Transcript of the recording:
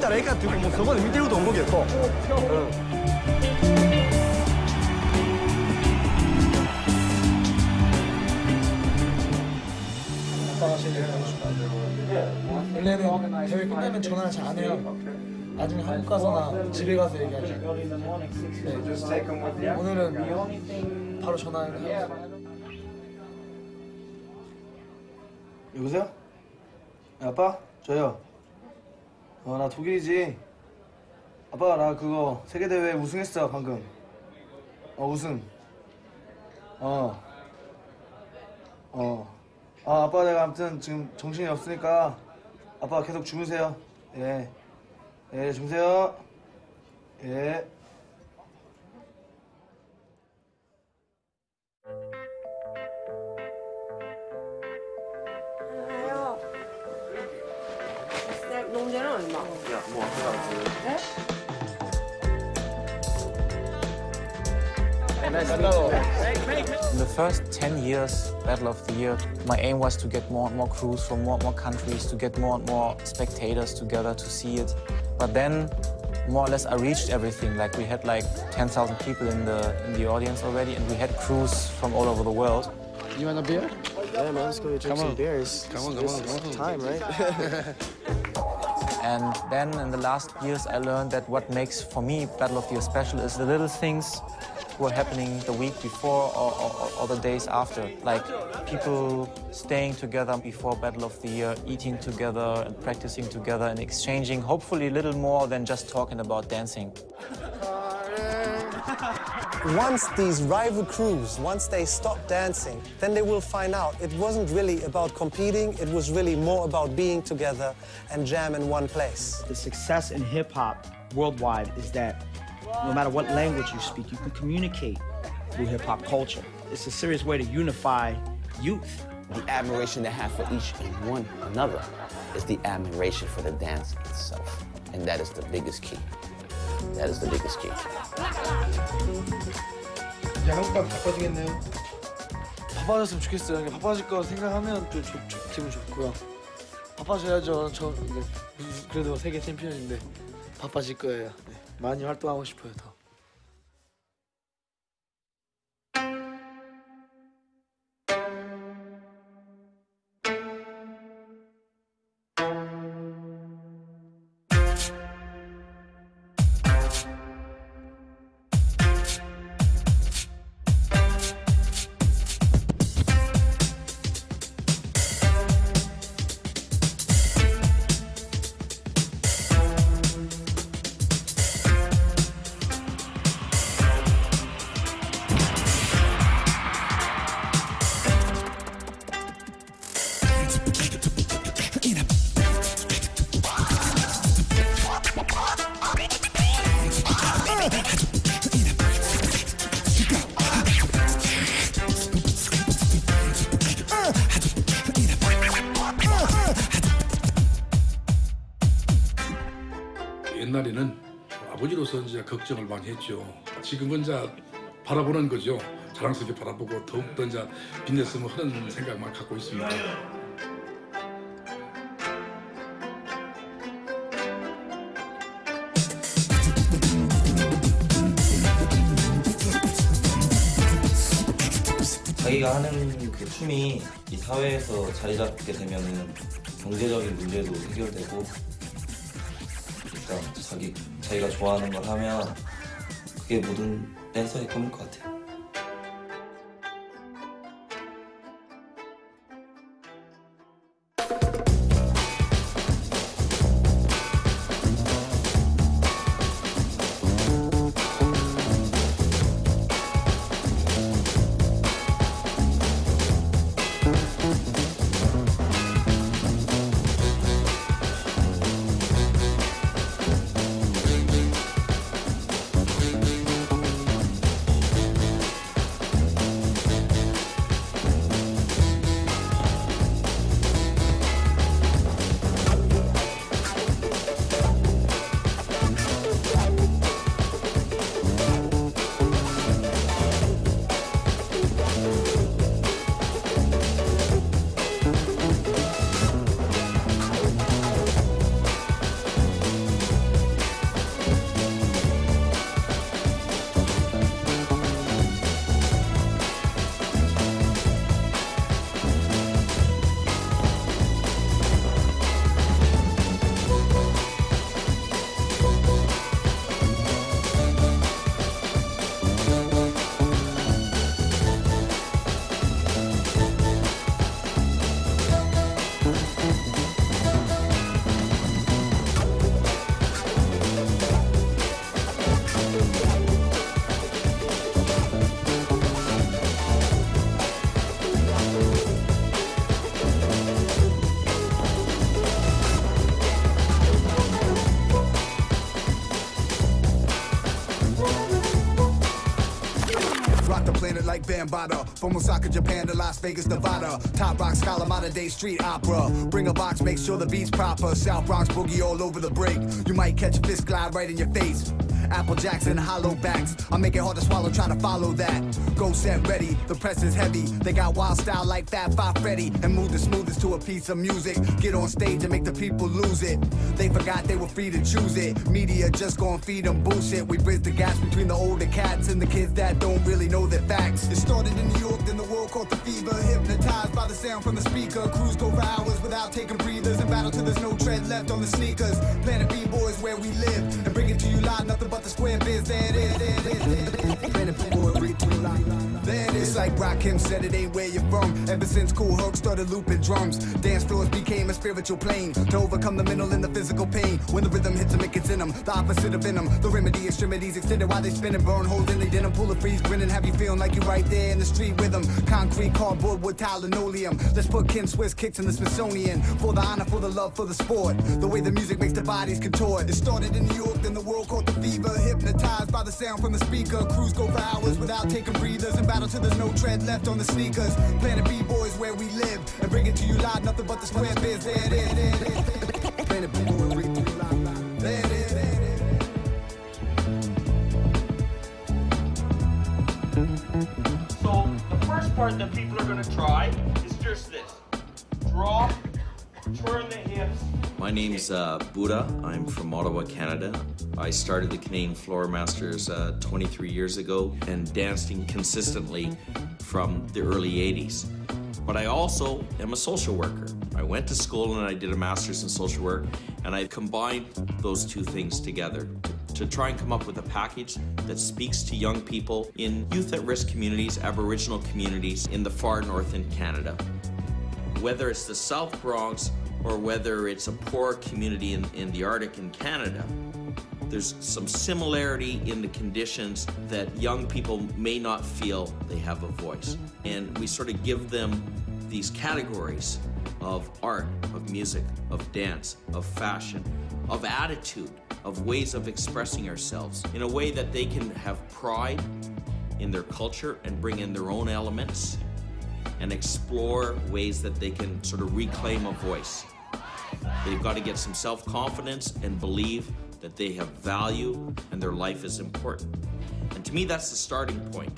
たらいいかっていうかもうそこで見てると思うけど。원래는 대회 끝나면 전화를 잘 안 해요. 나중에 한국 가서나 집에 가서 얘기하죠. 네. 오늘은 바로 전화를 해요. 여보세요? 아빠? 저요. 나 독일이지. 아빠 나 그거 세계대회 우승했어 방금. 우승. 아빠 내가 아무튼 지금 정신이 없으니까 아빠 계속 주무세요. 예. 예, 주무세요. 예. 농제는 얼마? 야, 뭐 하나 In the first 10 years, Battle of the Year, my aim was to get more and more crews from more and more countries, to get more and more spectators together to see it. But then, more or less, I reached everything. Like we had like 10,000 people in the audience already, and we had crews from all over the world. You want a beer? Yeah, man, let's go drink some beers. Come on. Time, right? And then in the last years, I learned that what makes, for me, Battle of the Year special is the little things were happening the week before or the days after. Like people staying together before Battle of the Year, eating together and practicing together and exchanging hopefully a little more than just talking about dancing. Once these rival crews, once they stop dancing, then they will find out it wasn't really about competing, it was really more about being together and jam in one place. The success in hip-hop worldwide is that no matter what language you speak, you can communicate through hip-hop culture. It's a serious way to unify youth. The admiration they have for each and one another is the admiration for the dance itself. And that is the biggest key. That is the biggest key. 이제 한국밥 바빠지겠네요. 바빠졌으면 좋겠어요. 바빠질 거 생각하면 좀 기분 좋고요. 바빠져야죠. 저 그래도 세계 챔피언인데 바빠질 거예요. 네. 많이 활동하고 싶어요, 더. 옛날에는 아버지로서 이제 걱정을 많이 했죠. 지금은 이제 바라보는 거죠. 자랑스럽게 바라보고 더욱더 이제 빛냈으면 하는 생각만 갖고 있습니다. 자기가 하는 그 춤이 이 사회에서 자리 잡게 되면은 경제적인 문제도 해결되고, 그러니까 자기가 좋아하는 걸 하면 그게 모든 댄서의 꿈일 것 같아요. like Bambaataa. From Osaka, Japan to Las Vegas, Nevada. Top rock scholar, modern day street opera. Bring a box, make sure the beat's proper. South Bronx boogie all over the break. You might catch a fist glide right in your face. Apple Jacks and hollow backs. I make it hard to swallow, try to follow that. Go set ready, the press is heavy. They got wild style like Fat Five Freddy. And move the smoothest to a piece of music. Get on stage and make the people lose it. They forgot they were free to choose it. Media just gonna feed them bullshit. We bridge the gaps between the older cats and the kids that don't really know their facts. It started in New York, then the world caught the fever. Hypnotized by the sound from the speaker. Crews go for hours without taking breathers. In battle till there's no tread left on the sneakers. Planet B-Boys where we live. And bring it to you live, nothing but the square biz. There it is, there it is. Planet B-Boy, read to live. There it is. Like Rakim said, it ain't where you're from. Ever since Cool Herc started looping drums. Dance floors became a spiritual plane. To overcome the mental and the physical pain. When the rhythm hits them, it gets in them. The opposite of venom. The remedy, extremities extended while they spin and burn holes in they didn't pull a freeze, grinning, have you feeling like you right there in the street with them. Concrete, cardboard, wood, tile, linoleum. Let's put Ken Swiss kicks in the Smithsonian. For the honor, for the love, for the sport. The way the music makes the bodies contort. It started in New York, then the world caught the fever. Hypnotized by the sound from the speaker. Crews go for hours without taking breathers. In battle till there's no tread left on the sneakers. Planet B-Boys where we live. And bring it to you live, nothing but the square biz. There it is, there it is. Planet B-Boys, read to you live. There it is, there it is. So the first part that people are going to try is just this. Draw, turn the hips. My name's Buddha. I'm from Ottawa, Canada. I started the Canadian Floor Masters 23 years ago and dancing consistently from the early 80s. But I also am a social worker. I went to school and I did a master's in social work, and I combined those two things together to try and come up with a package that speaks to young people in youth at-risk communities, Aboriginal communities in the far north in Canada. Whether it's the South Bronx or whether it's a poor community in the Arctic in Canada, there's some similarity in the conditions that young people may not feel they have a voice. And we sort of give them these categories of art, of music, of dance, of fashion, of attitude, of ways of expressing ourselves in a way that they can have pride in their culture and bring in their own elements and explore ways that they can sort of reclaim a voice. They've got to get some self-confidence and believe that they have value and their life is important. And to me, that's the starting point.